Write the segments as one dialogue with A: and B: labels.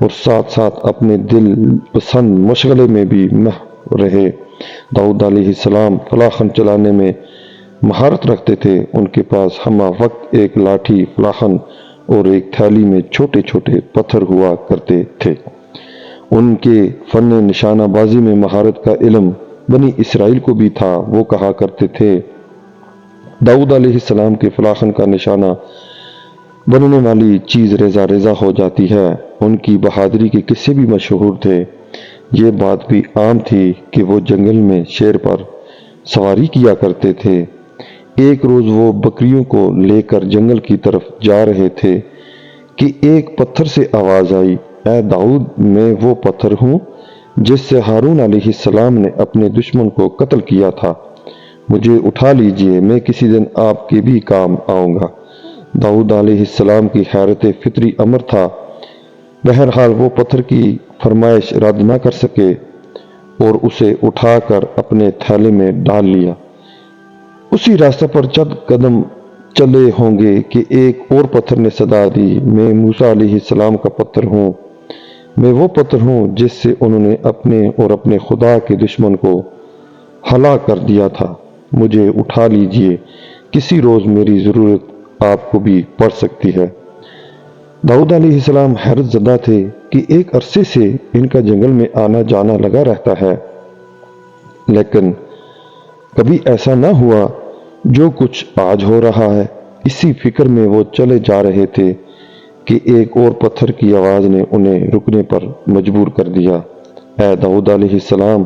A: اور ساتھ ساتھ اپنے دل پسند مشغلے میں بھی مہو رہے۔ داؤد علیہ السلام فلاخن چلانے میں مہارت رکھتے تھے۔ ان کے پاس ہمہ وقت ایک لاٹھی، فلاخن اور ایک تھیلی میں چھوٹے چھوٹے پتھر ہوا کرتے تھے۔ ان کے فن نشانہ بازی میں مہارت کا علم بنی اسرائیل کو بھی تھا۔ وہ کہا کرتے تھے، داؤد علیہ السلام کے فلاخن کا نشانہ بننے والی چیز ریزہ ریزہ ہو جاتی ہے۔ ان کی بہادری کے قصے بھی مشہور تھے۔ یہ بات بھی عام تھی کہ وہ جنگل میں شیر پر سواری کیا کرتے تھے۔ ایک روز وہ بکریوں کو لے کر جنگل کی طرف جا رہے تھے کہ ایک پتھر سے آواز آئی، اے داؤد، میں وہ پتھر ہوں جس سے ہارون علیہ السلام نے اپنے دشمن کو قتل کیا تھا، مجھے اٹھا لیجئے، میں کسی دن آپ کے بھی کام آؤں گا۔ داؤد علیہ السلام کی حیرت فطری امر تھا۔ بہرحال وہ پتھر کی فرمائش رد نہ کر سکے اور اسے اٹھا کر اپنے تھیلے میں ڈال لیا۔ اسی راستہ پر چند قدم چلے ہوں گے کہ ایک اور پتھر نے صدا دی، میں موسیٰ علیہ السلام کا پتھر ہوں، میں وہ پتھر ہوں جس سے انہوں نے اپنے اور اپنے خدا کے دشمن کو ہلاک کر دیا تھا، مجھے اٹھا لیجئے، کسی روز میری ضرورت آپ کو بھی پڑ سکتی ہے۔ داؤد علیہ السلام حیرت زدہ تھے کہ ایک عرصے سے ان کا جنگل میں آنا جانا لگا رہتا ہے، لیکن کبھی ایسا نہ ہوا جو کچھ آج ہو رہا ہے۔ اسی فکر میں وہ چلے جا رہے تھے کہ ایک اور پتھر کی آواز نے انہیں رکنے پر مجبور کر دیا۔ اے داؤد علیہ السلام،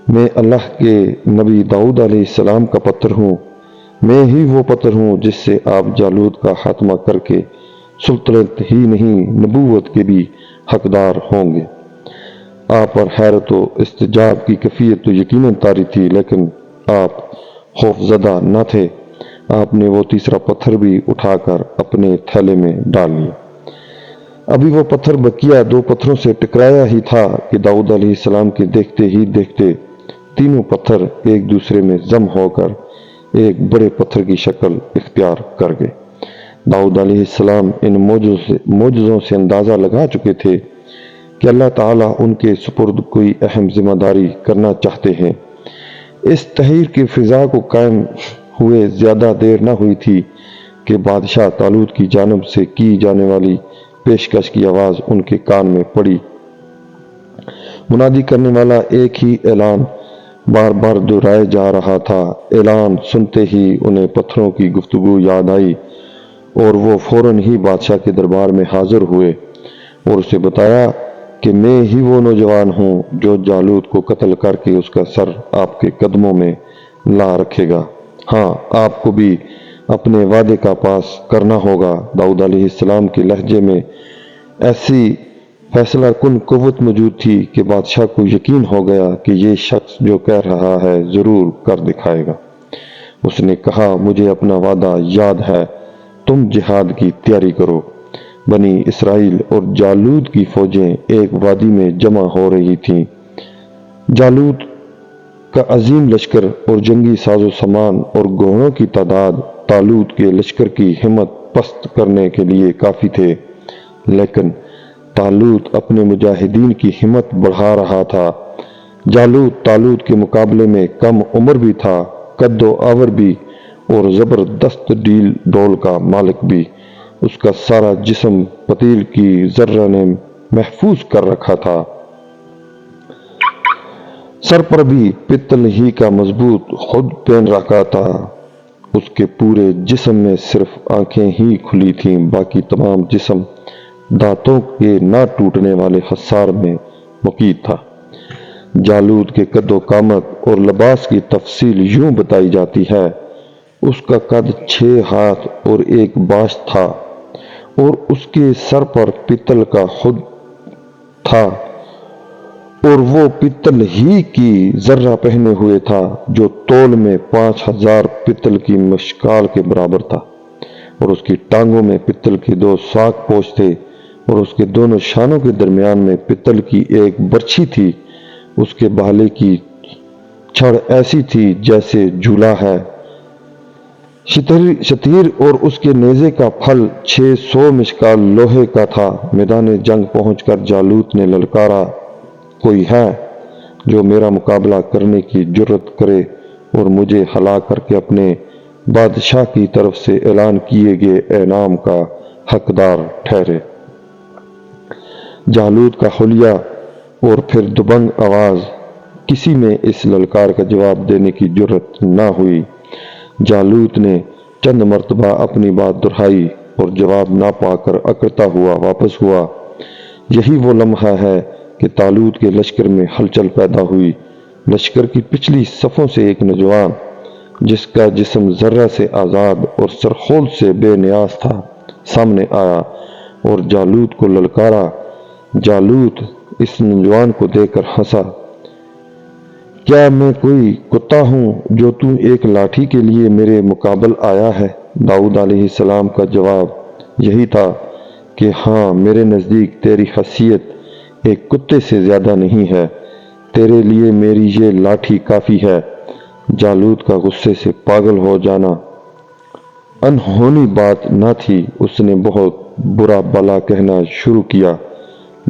A: میں اللہ کے نبی داؤد علیہ السلام کا پتھر ہوں، میں ہی وہ پتھر ہوں جس سے آپ جالوت کا خاتمہ کر کے سلطنت ہی نہیں نبوت کے بھی حقدار ہوں گے۔ آپ پر حیرت و استعجاب کی کیفیت تو یقیناً طاری تھی، لیکن آپ خوف زدہ نہ تھے۔ آپ نے وہ تیسرا پتھر بھی اٹھا کر اپنے تھیلے میں ڈال لیا۔ ابھی وہ پتھر بقیہ دو پتھروں سے ٹکرایا ہی تھا کہ داؤد علیہ السلام کے دیکھتے ہی دیکھتے تینوں پتھر ایک دوسرے میں ضم ہو کر ایک بڑے پتھر کی شکل اختیار کر گئے۔ داؤد علیہ السلام ان معجزوں سے اندازہ لگا چکے تھے کہ اللہ تعالیٰ ان کے سپرد کوئی اہم ذمہ داری کرنا چاہتے ہیں۔ اس تحریر کی فضا کو قائم ہوئے زیادہ دیر نہ ہوئی تھی کہ بادشاہ طالوت کی جانب سے کی جانے والی پیشکش کی آواز ان کے کان میں پڑی۔ منادی کرنے والا ایک ہی اعلان بار بار دہرائے جا رہا تھا۔ اعلان سنتے ہی انہیں پتھروں کی گفتگو یاد آئی اور وہ فوراً ہی بادشاہ کے دربار میں حاضر ہوئے اور اسے بتایا کہ میں ہی وہ نوجوان ہوں جو جالوت کو قتل کر کے اس کا سر آپ کے قدموں میں لا رکھے گا۔ ہاں، آپ کو بھی اپنے وعدے کا پاس کرنا ہوگا۔ داؤد علیہ السلام کے لہجے میں ایسی فیصلہ کن قوت موجود تھی کہ بادشاہ کو یقین ہو گیا کہ یہ شخص جو کہہ رہا ہے ضرور کر دکھائے گا۔ اس نے کہا، مجھے اپنا وعدہ یاد ہے، تم جہاد کی تیاری کرو۔ بنی اسرائیل اور جالوت کی فوجیں ایک وادی میں جمع ہو رہی تھیں۔ جالوت کا عظیم لشکر اور جنگی ساز و سامان اور گھوڑوں کی تعداد طالوت کے لشکر کی ہمت پست کرنے کے لیے کافی تھے، لیکن طالوت اپنے مجاہدین کی ہمت بڑھا رہا تھا۔ جالوت طالوت کے مقابلے میں کم عمر بھی تھا، قد و آور بھی اور زبردست ڈیل ڈول کا مالک بھی۔ اس کا سارا جسم پتیل کی ذرہ نے محفوظ کر رکھا تھا۔ سر پر بھی پتل ہی کا مضبوط خود پہن رکھا تھا۔ اس کے پورے جسم میں صرف آنکھیں ہی کھلی تھیں، باقی تمام جسم دانتوں کے نہ ٹوٹنے والے حصار میں مقید تھا۔ جالوت کے قد و قامت اور لباس کی تفصیل یوں بتائی جاتی ہے، اس کا قد 6 ہاتھ اور 1 باش تھا اور اس کے سر پر پتل کا خود تھا اور وہ پتل ہی کی ذرہ پہنے ہوئے تھا جو تول میں 5000 پتل کی مشکال کے برابر تھا، اور اس کی ٹانگوں میں پتل کے 2 ساک پوش تھے اور اس کے دونوں شانوں کے درمیان میں پتل کی 1 برچھی تھی۔ اس کے بھالے کی چھڑ ایسی تھی جیسے جھولا ہے، شتیر اور اس کے نیزے کا پھل 600 مشکال لوہے کا تھا۔ میدان جنگ پہنچ کر جالوت نے للکارا، کوئی ہے جو میرا مقابلہ کرنے کی جرت کرے اور مجھے ہلا کر کے اپنے بادشاہ کی طرف سے اعلان کیے گئے انعام کا حقدار ٹھہرے۔ جالوت کا حلیہ اور پھر دبنگ آواز، کسی میں اس للکار کا جواب دینے کی جرت نہ ہوئی۔ جالوت نے چند مرتبہ اپنی بات دہرائی اور جواب نہ پا کر اکڑتا ہوا واپس ہوا۔ یہی وہ لمحہ ہے کہ طالوت کے لشکر میں ہلچل پیدا ہوئی۔ لشکر کی پچھلی صفوں سے ایک نوجوان، جس کا جسم ذرہ سے آزاد اور سرخول سے بے نیاز تھا، سامنے آیا اور جالوت کو للکارا۔ جالوت اس نوجوان کو دیکھ کر ہنسا۔ کیا میں کوئی کتا ہوں جو تو ایک لاٹھی کے لیے میرے مقابل آیا ہے؟ داؤد علیہ السلام کا جواب یہی تھا کہ ہاں، میرے نزدیک تیری حیثیت ایک کتے سے زیادہ نہیں ہے، تیرے لیے میری یہ لاٹھی کافی ہے۔ جالوت کا غصے سے پاگل ہو جانا انہونی بات نہ تھی، اس نے بہت برا بلا کہنا شروع کیا۔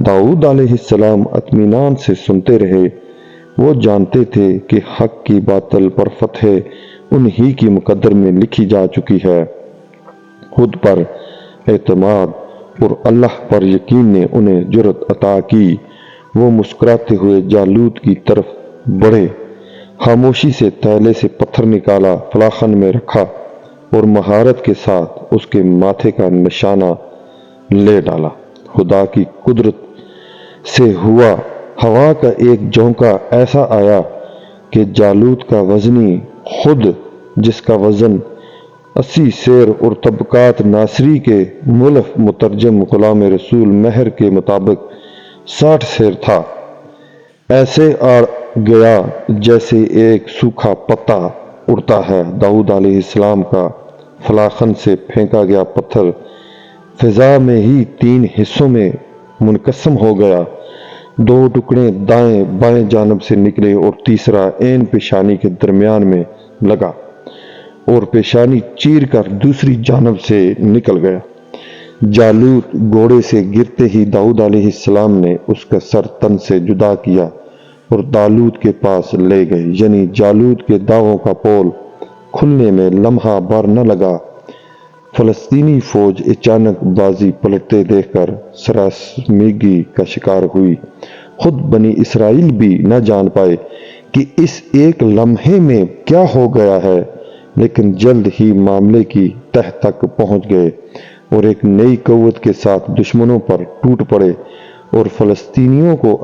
A: داؤد علیہ السلام اطمینان سے سنتے رہے۔ وہ جانتے تھے کہ حق کی باطل پر فتح انہی کی مقدر میں لکھی جا چکی ہے۔ خود پر اعتماد اور اللہ پر یقین نے انہیں جرأت عطا کی۔ وہ مسکراتے ہوئے جالوت کی طرف بڑھے، خاموشی سے تھیلے سے پتھر نکالا، فلاخن میں رکھا اور مہارت کے ساتھ اس کے ماتھے کا نشانہ لے ڈالا۔ خدا کی قدرت سے ہوا کا ایک جھونکا ایسا آیا کہ جالوت کا وزنی، خود جس کا وزن 80 سیر اور طبقات ناصری کے مؤلف مترجم غلام رسول مہر کے مطابق 60 سیر تھا، ایسے اڑ گیا جیسے ایک سوکھا پتا اڑتا ہے۔ داؤد علیہ السلام کا فلاخن سے پھینکا گیا پتھر فضا میں ہی 3 حصوں میں منقسم ہو گیا۔ 2 ٹکڑے دائیں بائیں جانب سے نکلے اور تیسرا عین پیشانی کے درمیان میں لگا اور پیشانی چیر کر دوسری جانب سے نکل گیا۔ جالوت گھوڑے سے گرتے ہی داؤد علیہ السلام نے اس کا سر تن سے جدا کیا اور طالوت کے پاس لے گئے، یعنی جالوت کے داؤں کا پول کھلنے میں لمحہ بھر نہ لگا۔ فلسطینی فوج اچانک بازی پلٹتے دیکھ کر سراسیمگی کا شکار ہوئی۔ خود بنی اسرائیل بھی نہ جان پائے کہ اس ایک لمحے میں کیا ہو گیا ہے، لیکن جلد ہی معاملے کی تہ تک پہنچ گئے اور ایک نئی قوت کے ساتھ دشمنوں پر ٹوٹ پڑے اور فلسطینیوں کو